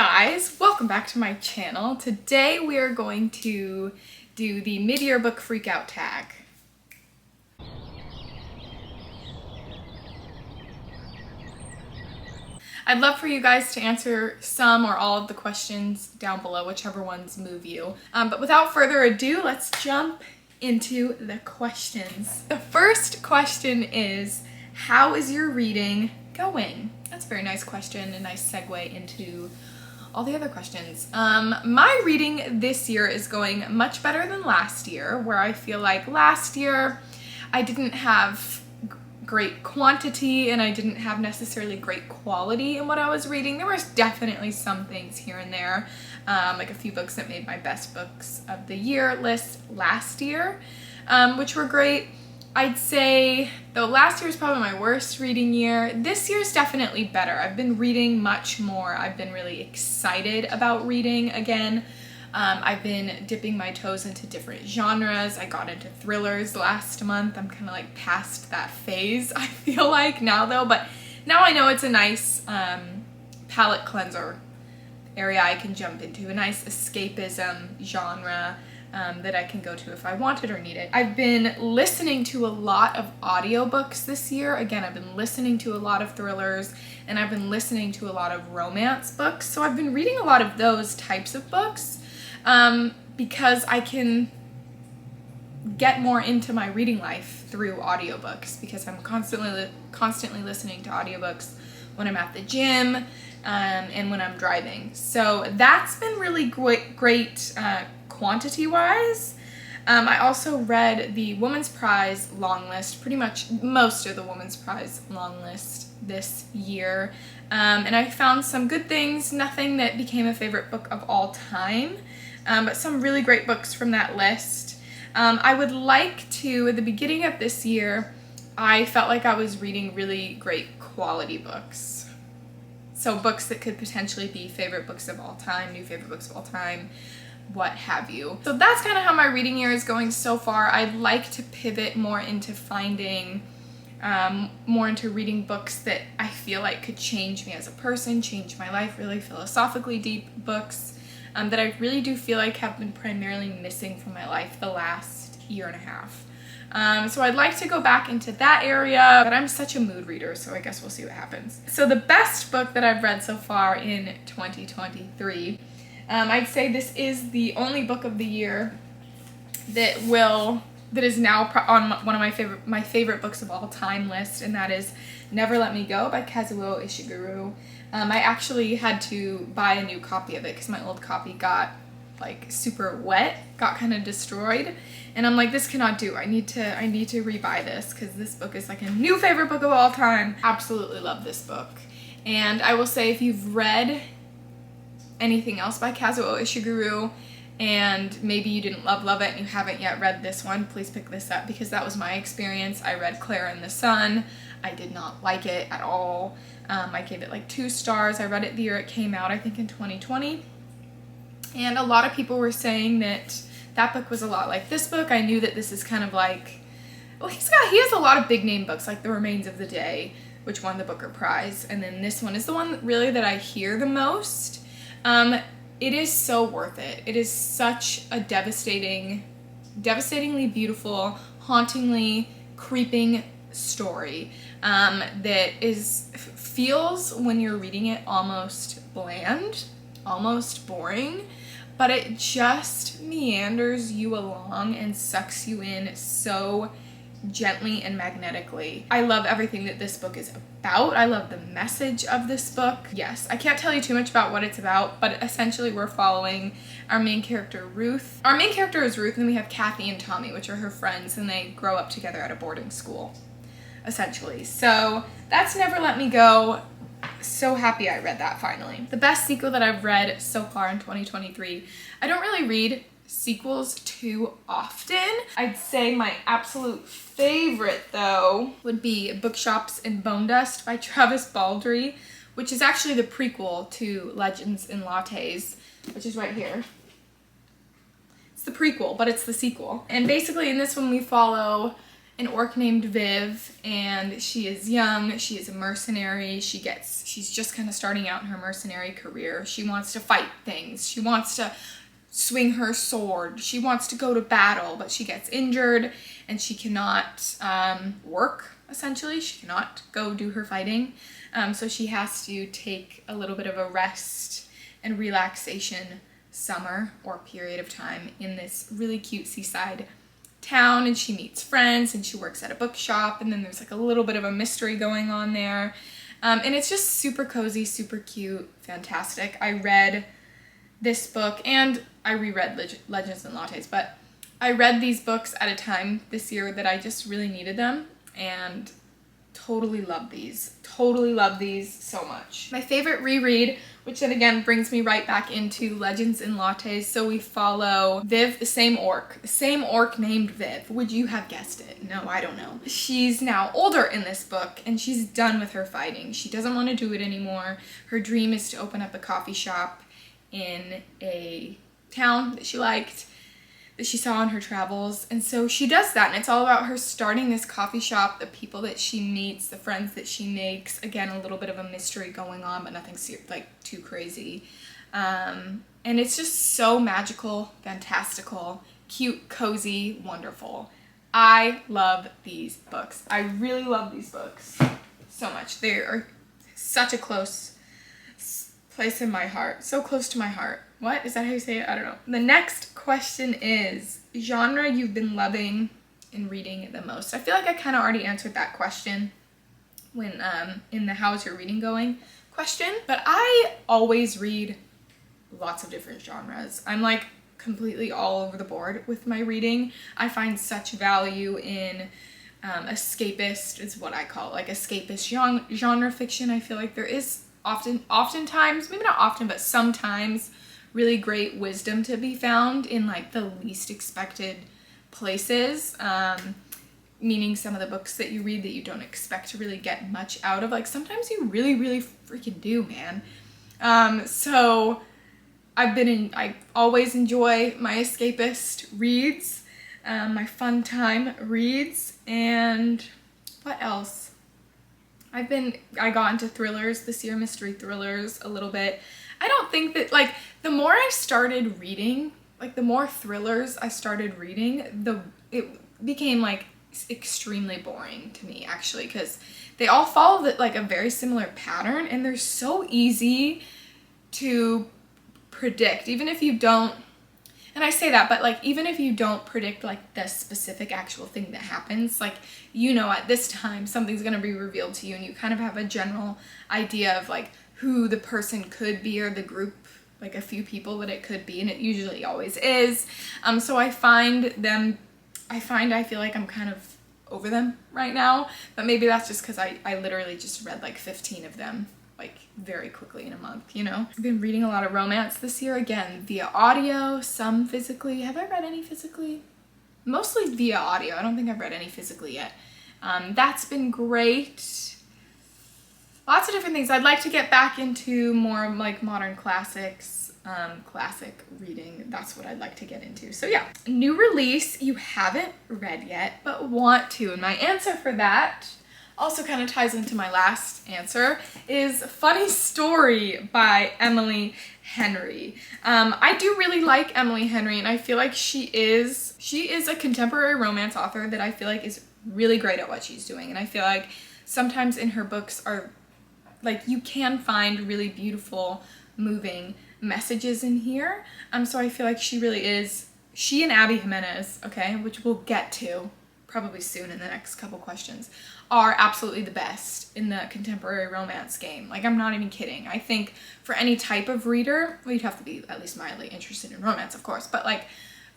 guys, welcome back to my channel. Today we are going to do the mid-year book freakout tag. I'd love for you guys to answer some or all of the questions down below, whichever ones move you. But without further ado, let's jump into the questions. The first question is, how is your reading going? That's a very nice question, a nice segue into all the other questions. My reading this year is going much better than last year, where I feel like last year I didn't have great quantity and I didn't have necessarily great quality in what I was reading. There was definitely some things here and there, like a few books that made my best books of the year list last year, which were great. I'd say, though last year was probably my worst reading year, this year's definitely better. I've been reading much more. I've been really excited about reading again. I've been dipping my toes into different genres. I got into thrillers last month. I'm kind of like past that phase, I feel like now though, but now I know it's a nice palate cleanser area I can jump into, a nice escapism genre that I can go to if I want it or need it. I've been listening to a lot of audiobooks this year. Again, I've been listening to a lot of thrillers and I've been listening to a lot of romance books. So I've been reading a lot of those types of books because I can get more into my reading life through audiobooks, because I'm constantly listening to audiobooks when I'm at the gym and when I'm driving. So that's been really great quantity-wise. I also read the Women's Prize long list, pretty much most of the Women's Prize long list this year, and I found some good things, nothing that became a favorite book of all time, but some really great books from that list. I would like to, at the beginning of this year, I felt like I was reading really great quality books. So books that could potentially be favorite books of all time, new favorite books of all time, what have you. So that's kind of how my reading year is going so far. I'd like to pivot more into finding, more into reading books that I feel like could change me as a person, change my life, really philosophically deep books that I really do feel like have been primarily missing from my life the last year and a half. So I'd like to go back into that area, but I'm such a mood reader, so I guess we'll see what happens. So the best book that I've read so far in 2023, I'd say this is the only book of the year that is now on one of my favorite books of all time list, and that is Never Let Me Go by Kazuo Ishiguro. I actually had to buy a new copy of it because my old copy got like super wet, got kind of destroyed, and I'm like, this cannot do. I need to rebuy this because this book is like a new favorite book of all time. Absolutely love this book. And I will say, if you've read anything else by Kazuo Ishiguro and maybe you didn't love it and you haven't yet read this one, please pick this up, because that was my experience. I read Clara and the Sun. I did not like it at all. I gave it like 2 stars. I read it the year it came out, I think in 2020. And a lot of people were saying that that book was a lot like this book. I knew that this is kind of like, well, he has a lot of big name books like The Remains of the Day, which won the Booker Prize. And then this one is the one really that I hear the most. It is so worth it. It is such a devastatingly beautiful, hauntingly creeping story that feels, when you're reading it, almost bland, almost boring, but it just meanders you along and sucks you in so gently and magnetically. I love everything that this book is about. I love the message of this book. Yes, I can't tell you too much about what it's about, but essentially we're following our main character, Ruth. Our main character is Ruth, and we have Kathy and Tommy, which are her friends, and they grow up together at a boarding school, essentially. So that's Never Let Me Go. So happy I read that finally. The best sequel that I've read so far in 2023. I don't really read sequels too often. I'd say my absolute favorite though would be Bookshops and Bone Dust by Travis Baldree, which is actually the prequel to Legends and Lattes, which is right here. It's the prequel, but it's the sequel. And basically in this one we follow an orc named Viv, and she is young, she is a mercenary, she's just kind of starting out in her mercenary career. She wants to fight things, she wants to swing her sword, she wants to go to battle, but she gets injured and she cannot work, essentially. She cannot go do her fighting. So she has to take a little bit of a rest and relaxation summer or period of time in this really cute seaside town, and she meets friends and she works at a bookshop, and then there's like a little bit of a mystery going on there. And it's just super cozy, super cute, fantastic. I read this book and I reread Legends and Lattes, but I read these books at a time this year that I just really needed them, and totally love these so much. My favorite reread, which then again brings me right back into Legends and Lattes. So we follow Viv, the same orc named Viv. Would you have guessed it? No, I don't know. She's now older in this book and she's done with her fighting. She doesn't want to do it anymore. Her dream is to open up a coffee shop in a town that she liked, that she saw on her travels, and so she does that, and it's all about her starting this coffee shop, the people that she meets, the friends that she makes. Again, a little bit of a mystery going on, but nothing like too crazy, and it's just so magical, fantastical, cute, cozy, wonderful. I love these books. I really love these books so much. They are such a close place in my heart, so close to my heart. What? Is that how you say it? I don't know. The next question is genre you've been loving and reading the most. I feel like I kind of already answered that question when in the how's your reading going question, but I always read lots of different genres. I'm like completely all over the board with my reading. I find such value in escapist is what I call it, like escapist genre fiction. I feel like there is oftentimes, maybe not often, but sometimes really great wisdom to be found in like the least expected places, meaning some of the books that you read that you don't expect to really get much out of. Like sometimes you really, really freaking do, man. So I always enjoy my escapist reads, my fun time reads, and what else? I got into thrillers this year, mystery thrillers a little bit. I don't think that, like, the more I started reading, like, the more thrillers I started reading, it became, like, extremely boring to me, actually, because they all follow, like, a very similar pattern, and they're so easy to predict, even if you don't, and I say that, but, like, even if you don't predict, like, the specific actual thing that happens, like, you know, at this time, something's gonna be revealed to you, and you kind of have a general idea of, like, who the person could be, or the group, like a few people that it could be, and it usually always is. So I feel like I'm kind of over them right now, but maybe that's just because I literally just read like 15 of them like very quickly in a month, you know? I've been reading a lot of romance this year, again, via audio, some physically. Have I read any physically? Mostly via audio. I don't think I've read any physically yet. That's been great. Lots of different things. I'd like to get back into more like modern classics, classic reading. That's what I'd like to get into. So yeah, new release you haven't read yet, but want to. And my answer for that also kind of ties into my last answer, is Funny Story by Emily Henry. I do really like Emily Henry, and I feel like she is a contemporary romance author that I feel like is really great at what she's doing. And I feel like sometimes in her books are like, you can find really beautiful, moving messages in here. So I feel like she really is, she and Abby Jimenez, okay, which we'll get to probably soon in the next couple questions, are absolutely the best in the contemporary romance game. Like, I'm not even kidding. I think for any type of reader, well, you'd have to be at least mildly interested in romance, of course, but like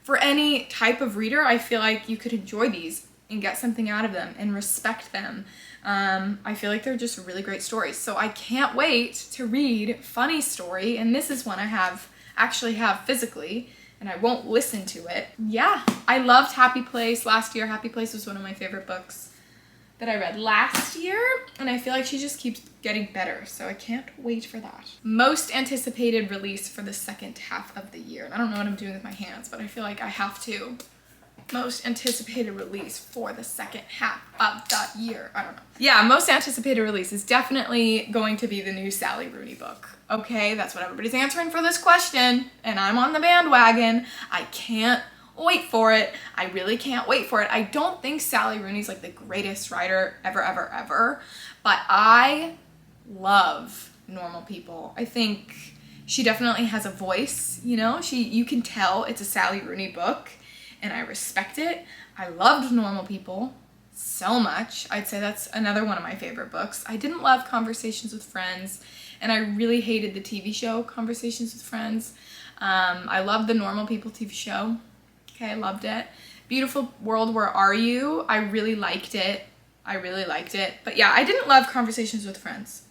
for any type of reader, I feel like you could enjoy these and get something out of them and respect them. I feel like they're just really great stories. So I can't wait to read Funny Story, and this is one I actually have physically, and I won't listen to it. Yeah, I loved Happy Place last year. Happy Place was one of my favorite books that I read last year, and I feel like she just keeps getting better, so I can't wait for that. Most anticipated release for the second half of the year. And I don't know what I'm doing with my hands, but I feel like I have to Most anticipated release for the second half of that year. I don't know. Yeah, most anticipated release is definitely going to be the new Sally Rooney book. Okay, that's what everybody's answering for this question, and I'm on the bandwagon. I can't wait for it. I really can't wait for it. I don't think Sally Rooney's like the greatest writer ever, but I love Normal People. I think she definitely has a voice, you know? You can tell it's a Sally Rooney book, and I respect it. I loved Normal People so much. I'd say that's another one of my favorite books. I didn't love Conversations with Friends, and I really hated the TV show Conversations with Friends. I loved the Normal People TV show. Okay, I loved it. Beautiful World, Where Are You? I really liked it. But yeah, I didn't love Conversations with Friends.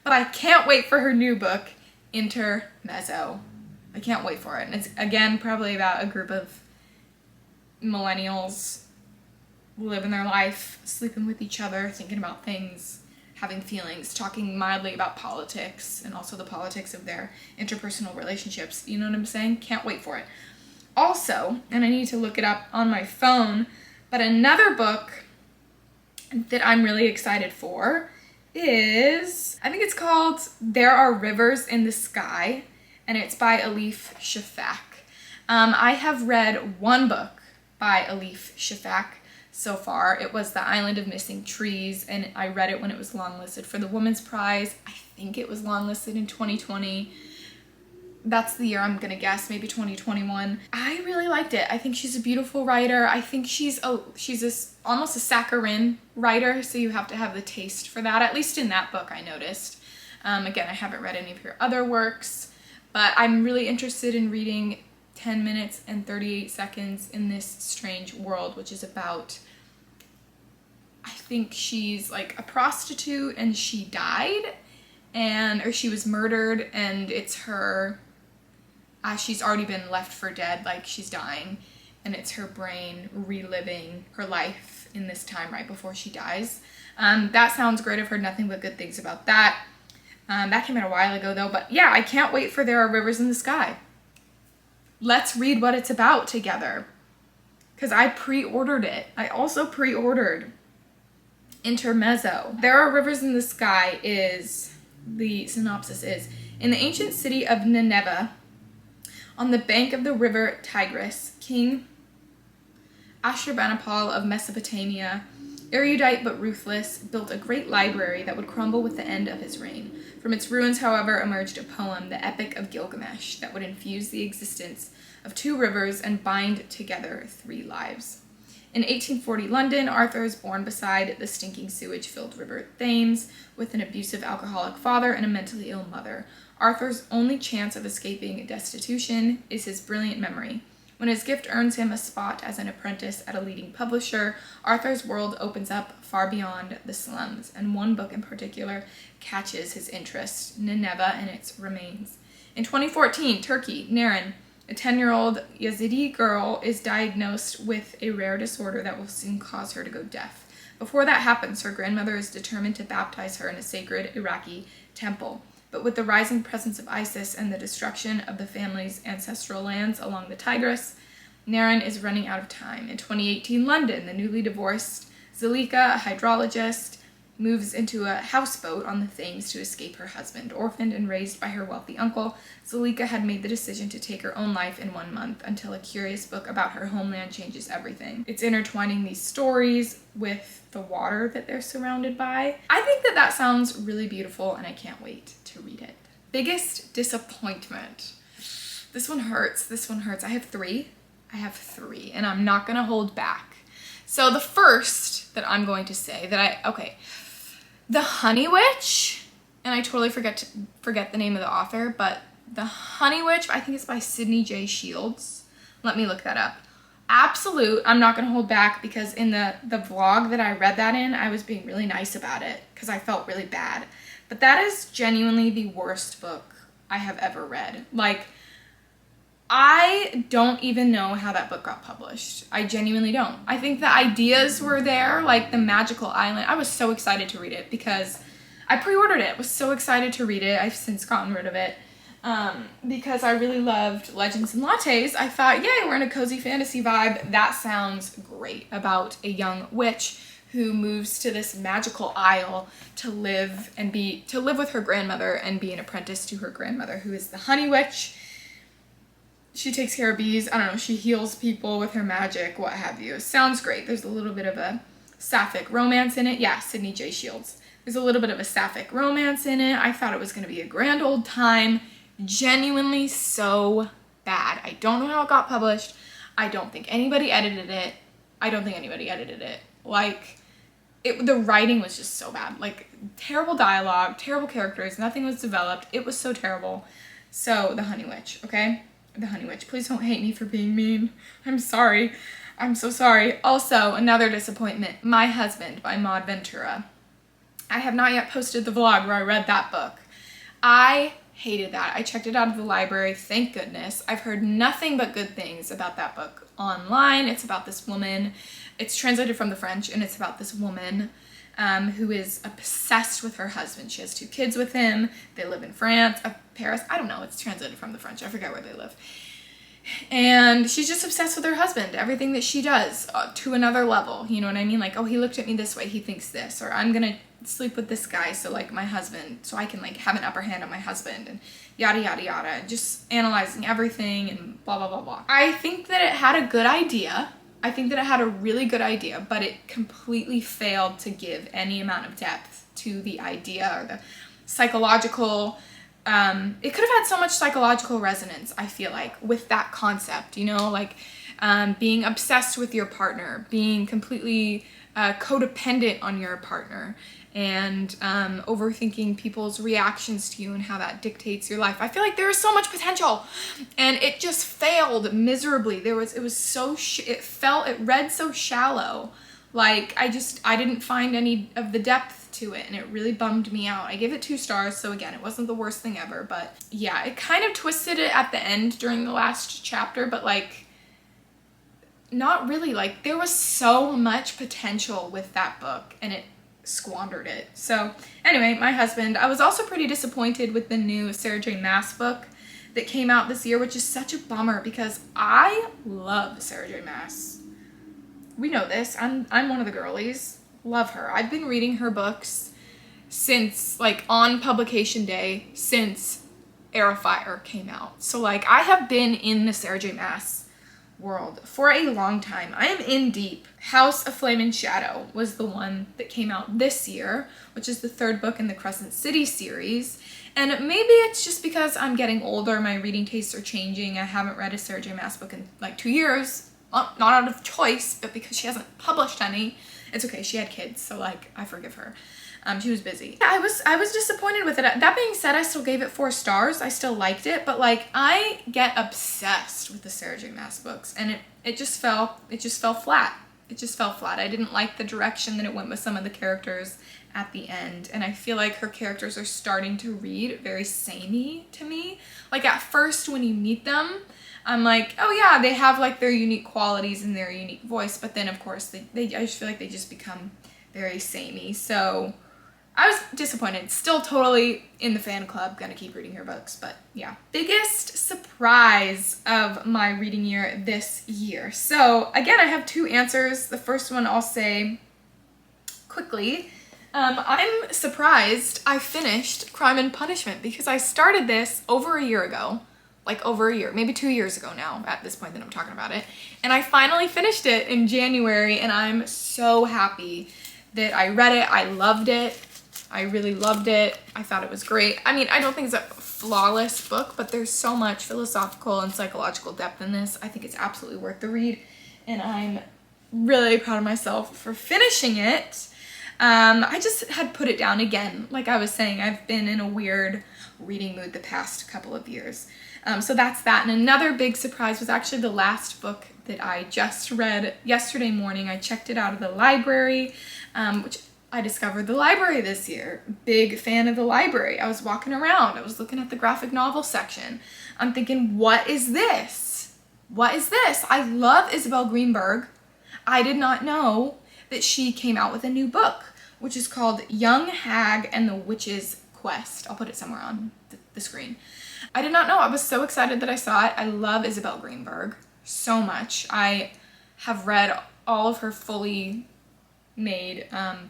But I can't wait for her new book, Intermezzo. I can't wait for it. And it's, again, probably about a group of millennials living their life, sleeping with each other, thinking about things, having feelings, talking mildly about politics, and also the politics of their interpersonal relationships. You know what I'm saying? Can't wait for it. Also, and I need to look it up on my phone, but another book that I'm really excited for is, I think it's called There Are Rivers in the Sky, and it's by Elif Shafak. I have read one book by Elif Shafak so far. It was The Island of Missing Trees, and I read it when it was longlisted for the Women's Prize. I think it was longlisted in 2020. That's the year I'm gonna guess, maybe 2021. I really liked it. I think she's a beautiful writer. I think she's almost a saccharine writer, so you have to have the taste for that, at least in that book I noticed. Again, I haven't read any of her other works, but I'm really interested in reading 10 minutes and 38 seconds in This Strange World, which is about, I think she's like a prostitute and she died, or she was murdered, and it's her, she's already been left for dead, like she's dying, and it's her brain reliving her life in this time right before she dies. That sounds great. I've heard nothing but good things about that. That came out a while ago though, but yeah, I can't wait for There Are Rivers in the Sky. Let's read what it's about together, because I pre-ordered it. I also pre-ordered Intermezzo. There Are Rivers in the Sky the synopsis is, in the ancient city of Nineveh, on the bank of the river Tigris, King Ashurbanipal of Mesopotamia, erudite but ruthless, built a great library that would crumble with the end of his reign. From its ruins, however, emerged a poem, the Epic of Gilgamesh, that would infuse the existence of two rivers and bind together three lives. In 1840 London, Arthur is born beside the stinking sewage-filled river Thames, with an abusive alcoholic father and a mentally ill mother. Arthur's only chance of escaping destitution is his brilliant memory. When his gift earns him a spot as an apprentice at a leading publisher, Arthur's world opens up far beyond the slums, and one book in particular catches his interest, Nineveh and its Remains. In 2014, Turkey, Naren, a 10-year-old Yazidi girl, is diagnosed with a rare disorder that will soon cause her to go deaf. Before that happens, her grandmother is determined to baptize her in a sacred Iraqi temple. But with the rising presence of ISIS and the destruction of the family's ancestral lands along the Tigris, Naren is running out of time. In 2018 London, the newly divorced Zulika, a hydrologist, moves into a houseboat on the Thames to escape her husband. Orphaned and raised by her wealthy uncle, Zulika had made the decision to take her own life in 1 month, until a curious book about her homeland changes everything. It's intertwining these stories with the water that they're surrounded by. I think that sounds really beautiful, and I can't wait to read it. Biggest disappointment. This one hurts. I have three, and I'm not gonna hold back. So the first that I'm going to say The Honey Witch, and I totally forget the name of the author, but The Honey Witch, I think it's by Sydney J. Shields. Let me look that up. Absolute, I'm not going to hold back, because in the vlog that I read that in, I was being really nice about it because I felt really bad. But that is genuinely the worst book I have ever read. Like, I don't even know how that book got published. I genuinely don't. I think the ideas were there, like the magical island. I was so excited to read it because I pre-ordered it. I was so excited to read it. I've since gotten rid of it. because I really loved Legends and Lattes. I thought, yay, we're in a cozy fantasy vibe. That sounds great, about a young witch who moves to this magical isle to live with her grandmother and be an apprentice to her grandmother, who is the Honey Witch. She takes care of bees. I don't know. She heals people with her magic, what have you. Sounds great. There's a little bit of a sapphic romance in it. Yeah, Sydney J. Shields. There's a little bit of a sapphic romance in it. I thought it was going to be a grand old time. Genuinely so bad. I don't know how it got published. I don't think anybody edited it. Like, the writing was just so bad. Like, terrible dialogue, terrible characters. Nothing was developed. It was so terrible. So, The Honey Witch, okay? The Honey Witch. Please don't hate me for being mean. I'm sorry. I'm so sorry. Also, another disappointment. My Husband by Maud Ventura. I have not yet posted the vlog where I read that book. I hated that. I checked it out of the library, thank goodness. I've heard nothing but good things about that book online. It's about this woman. It's translated from the French, and it's about this woman who is obsessed with her husband. She has 2 kids with him. They live in France, Paris. I don't know. It's translated from the French. I forget where they live. And she's just obsessed with her husband. Everything that she does to another level. You know what I mean? Like, oh, he looked at me this way. He thinks this. Or I'm going to sleep with this guy so, like, my husband, so I can, like, have an upper hand on my husband. And yada, yada, yada. And just analyzing everything and blah, blah, blah, blah. I think that it had a good idea. I think that it had a really good idea, but it completely failed to give any amount of depth to the idea or the psychological, it could have had so much psychological resonance, I feel like, with that concept, you know, like being obsessed with your partner, being completely codependent on your partner, and overthinking people's reactions to you and how that dictates your life. I feel like there was so much potential, and it just failed miserably. It read so shallow. Like, I didn't find any of the depth to it, and it really bummed me out. I gave it 2 stars, so again, it wasn't the worst thing ever, but yeah, it kind of twisted it at the end during the last chapter, but like, not really. Like, there was so much potential with that book, and it squandered it. So anyway, My Husband. I was also pretty disappointed with the new Sarah J. Maas book that came out this year, which is such a bummer because I love Sarah J. Maas. We know this. I'm one of the girlies. Love her. I've been reading her books since, like, on publication day, since Heir of Fire came out. So, like, I have been in the Sarah J. Maas world for a long time. I am in deep. House of Flame and Shadow was the one that came out this year, which is the 3rd book in the Crescent City series. And maybe it's just because I'm getting older, my reading tastes are changing. I haven't read a Sarah J. Maas book in like 2 years. Not out of choice, but because she hasn't published any. It's okay, she had kids, so like, I forgive her. She was busy. Yeah, I was disappointed with it. That being said, I still gave it 4 stars. I still liked it, but like, I get obsessed with the Sarah J. Maas books, and it just fell flat. It just fell flat. I didn't like the direction that it went with some of the characters at the end, and I feel like her characters are starting to read very samey to me. Like, at first when you meet them, I'm like, oh yeah, they have like their unique qualities and their unique voice, but then of course I just feel like they just become very samey. So I was disappointed. Still totally in the fan club, gonna keep reading her books, but yeah. Biggest surprise of my reading year this year. So again, I have 2 answers. The first one I'll say quickly. I'm surprised I finished Crime and Punishment because I started this over a year ago. Like over a year, maybe 2 years ago now at this point that I'm talking about it. And I finally finished it in January, and I'm so happy that I read it. I loved it. I really loved it. I thought it was great. I mean, I don't think it's a flawless book, but there's so much philosophical and psychological depth in this. I think it's absolutely worth the read, and I'm really proud of myself for finishing it. I just had put it down again. Like I was saying, I've been in a weird reading mood the past couple of years. So that's that. And another big surprise was actually the last book that I just read yesterday morning. I checked it out of the library, which I discovered the library this year. Big fan of the library. I was walking around. I was looking at the graphic novel section. I'm thinking, what is this? What is this? I love Isabel Greenberg. I did not know that she came out with a new book, which is called Young Hag and the Witch's Quest. I'll put it somewhere on the screen. I did not know. I was so excited that I saw it. I love Isabel Greenberg so much. I have read all of her fully made,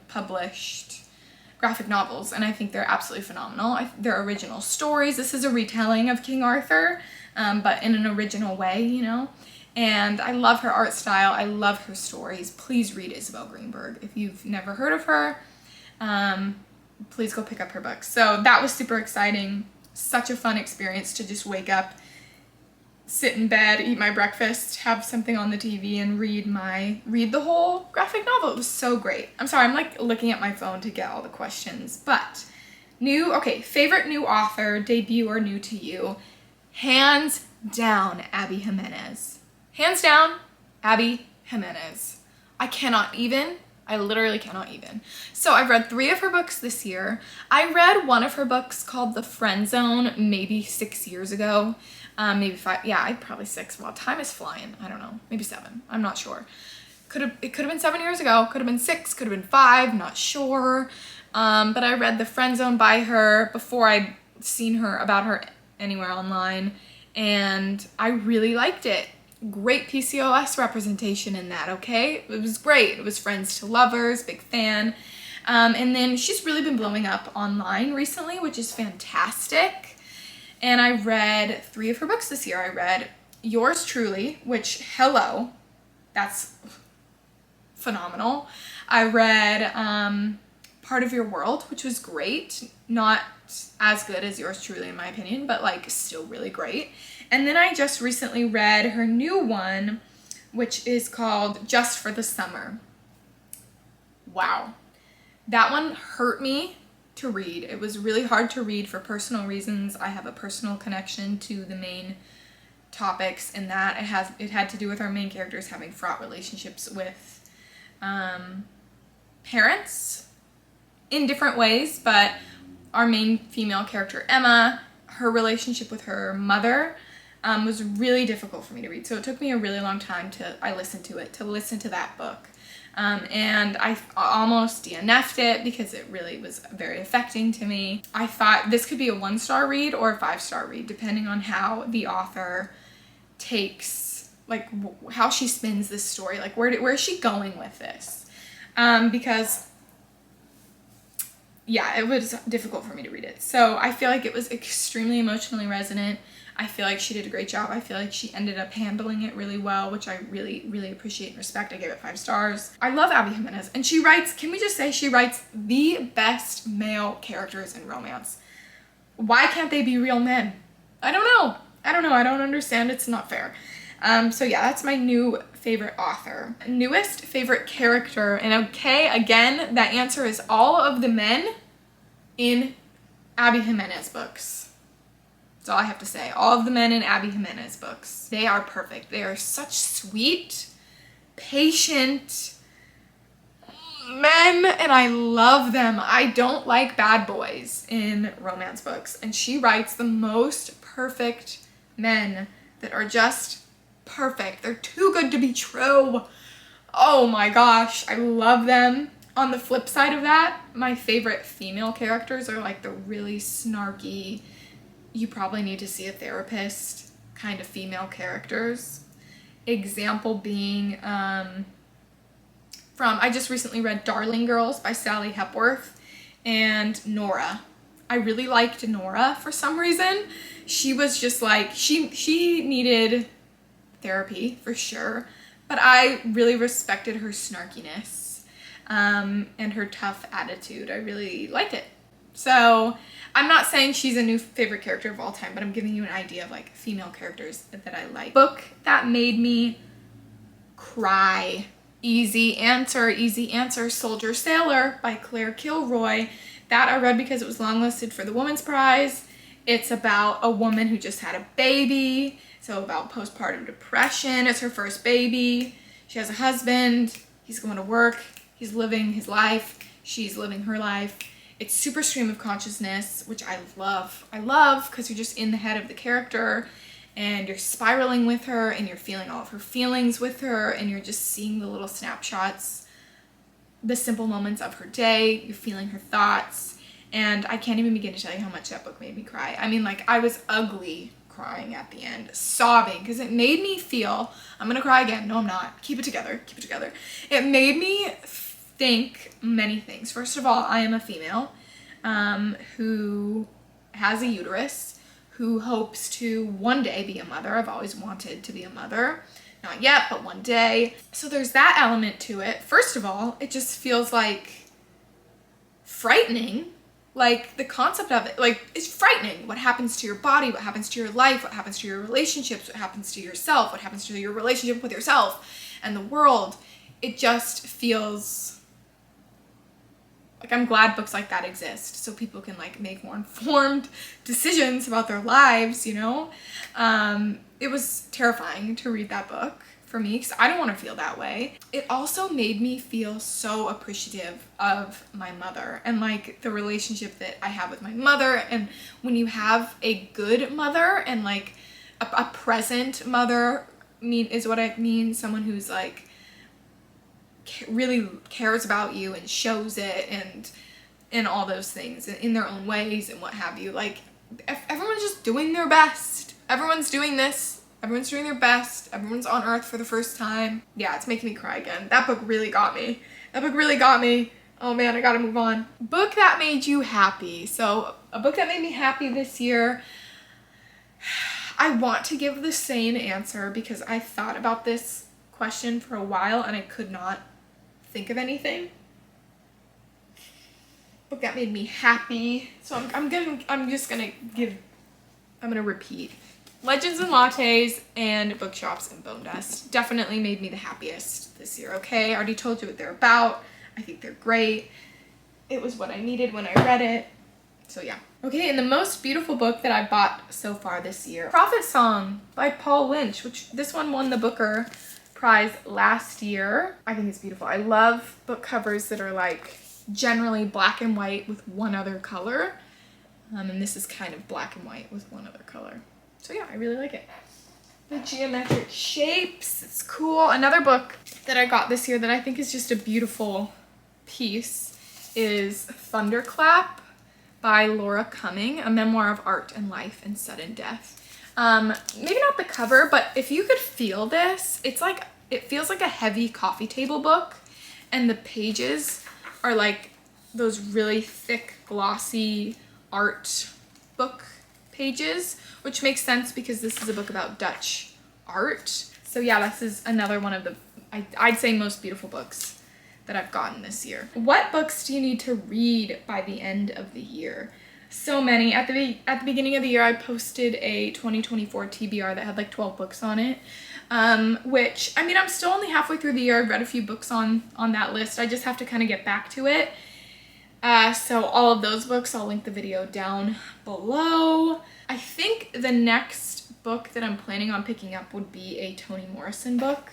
published graphic novels, and I think they're absolutely phenomenal. They're original stories. This is a retelling of King Arthur, but in an original way, you know? And I love her art style. I love her stories. Please read Isabel Greenberg. If you've never heard of her, please go pick up her books. So that was super exciting. Such a fun experience to just wake up, sit in bed, eat my breakfast, have something on the TV, and read the whole graphic novel. It was so great. I'm sorry, I'm like looking at my phone to get all the questions. But favorite new author, debut or new to you? Hands down, Abby Jimenez. Hands down, Abby Jimenez. I literally cannot even. So I've read 3 of her books this year. I read one of her books called The Friend Zone maybe 6 years ago. Maybe 5. Yeah, probably 6. Well, time is flying. I don't know. Maybe 7. I'm not sure. It could have been 7 years ago. Could have been 6. Could have been 5. Not sure. But I read The Friend Zone by her before I'd seen about her anywhere online. And I really liked it. Great PCOS representation in that, okay? It was great. It was friends to lovers, big fan. And then she's really been blowing up online recently, which is fantastic. And I read 3 of her books this year. I read Yours Truly, which, hello, that's phenomenal. I read Part of Your World, which was great. Not as good as Yours Truly, in my opinion, but like still really great. And then I just recently read her new one, which is called Just for the Summer. Wow. That one hurt me to read. It was really hard to read for personal reasons. I have a personal connection to the main topics in that. It had to do with our main characters having fraught relationships with parents in different ways, but our main female character, Emma, her relationship with her mother was really difficult for me to read. So it took me a really long time to listen to that book. And I almost DNF'd it because it really was very affecting to me. I thought this could be a 1-star read or a 5-star read, depending on how the author takes, like how she spins this story. Like where is she going with this? Because yeah, it was difficult for me to read it. So I feel like it was extremely emotionally resonant. I feel like she did a great job. I feel like she ended up handling it really well, which I really, really appreciate and respect. I gave it 5 stars. I love Abby Jimenez, and she writes, can we just say she writes the best male characters in romance. Why can't they be real men? I don't know. I don't understand. It's not fair. So yeah, that's my new favorite author. Newest favorite character, and okay, again, that answer is all of the men in Abby Jimenez books. That's all I have to say. All of the men in Abby Jimenez books. They are perfect. They are such sweet, patient men, and I love them. I don't like bad boys in romance books, and she writes the most perfect men that are just perfect. They're too good to be true. Oh my gosh, I love them. On the flip side of that, my favorite female characters are like the really snarky, you probably need to see a therapist kind of female characters. Example being I just recently read Darling Girls by Sally Hepworth, and Nora. I really liked Nora for some reason. She was just like, she needed therapy for sure, but I really respected her snarkiness and her tough attitude. I really liked it. So I'm not saying she's a new favorite character of all time, but I'm giving you an idea of like female characters that I like. Book that made me cry. Easy Answer, Soldier Sailor by Claire Kilroy. That I read because it was longlisted for the Women's Prize. It's about a woman who just had a baby, so about postpartum depression. It's her first baby. She has a husband. He's going to work. He's living his life. She's living her life. It's super stream of consciousness, which I love. I love because you're just in the head of the character and you're spiraling with her and you're feeling all of her feelings with her and you're just seeing the little snapshots, the simple moments of her day. You're feeling her thoughts And I can't even begin to tell you how much that book made me cry. I mean, like, I was ugly crying at the end, sobbing, because it made me feel, I'm gonna cry again, no I'm not, keep it together, keep it together. It made me think many things. First of all, I am a female who has a uterus, who hopes to one day be a mother. I've always wanted to be a mother. Not yet, but one day. So there's that element to it. First of all, it just feels like frightening. Like, the concept of it, like, it's frightening. What happens to your body, what happens to your life, what happens to your relationships, what happens to yourself, what happens to your relationship with yourself and the world. It just feels like, I'm glad books like that exist so people can, like, make more informed decisions about their lives, you know? It was terrifying to read that book for me because I don't want to feel that way. It also made me feel so appreciative of my mother and, like, the relationship that I have with my mother. And when you have a good mother and, like, a present mother, is what I mean, someone who's, like, really cares about you and shows it and all those things in their own ways and what have you. Like, everyone's just doing their best. Everyone's doing this. Everyone's doing their best. Everyone's on Earth for the first time. Yeah, it's making me cry again. That book really got me. That book really got me. Oh man, I gotta move on. Book that made you happy. So, a book that made me happy this year. I want to give the same answer because I thought about this question for a while and I could not think of anything. Book that made me happy. So I'm gonna repeat. Legends and Lattes and Bookshops and Bone Dust definitely made me the happiest this year, okay? I already told you what they're about. I think they're great. It was what I needed when I read it. So yeah. Okay, and the most beautiful book that I bought so far this year, Prophet Song by Paul Lynch, which this one won the Booker Prize last year. I think it's beautiful. I love book covers that are, like, generally black and white with one other color. And this is kind of black and white with one other color. So yeah, I really like it. The geometric shapes, it's cool. Another book that I got this year that I think is just a beautiful piece is Thunderclap by Laura Cumming, a memoir of art and life and sudden death. Maybe not the cover, but if you could feel this, it's like, it feels like a heavy coffee table book, and the pages are like those really thick, glossy art book pages, which makes sense because this is a book about Dutch art. So yeah, this is another one of the, I'd say, most beautiful books that I've gotten this year. What books do you need to read by the end of the year? So many. At the beginning of the year, I posted a 2024 TBR that had like 12 books on it, which, I mean, I'm still only halfway through the year. I've read a few books on that list. I just have to kind of get back to it. So all of those books, I'll link the video down below. I think the next book that I'm planning on picking up would be a Toni Morrison book.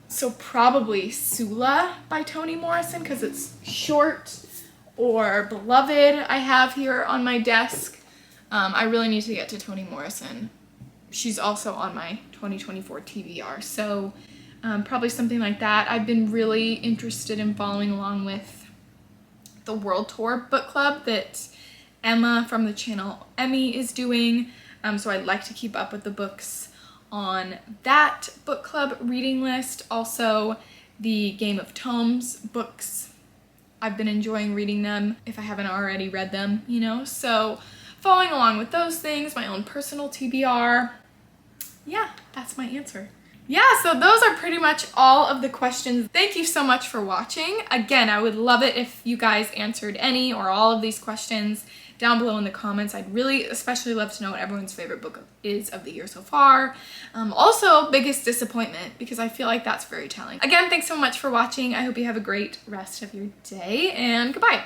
So probably Sula by Toni Morrison because it's short, or Beloved I have here on my desk. I really need to get to Toni Morrison. She's also on my 2024 TBR, so probably something like that. I've been really interested in following along with the World Tour book club that Emma from the channel Emmy is doing, so I'd like to keep up with the books on that book club reading list. Also, the Game of Tomes books, I've been enjoying reading them if I haven't already read them, you know, so following along with those things, my own personal TBR. Yeah, that's my answer. Yeah, so those are pretty much all of the questions. Thank you so much for watching. Again, I would love it if you guys answered any or all of these questions down below in the comments. I'd really especially love to know what everyone's favorite book is of the year so far. Also, biggest disappointment, because I feel like that's very telling. Again, thanks so much for watching. I hope you have a great rest of your day, and goodbye.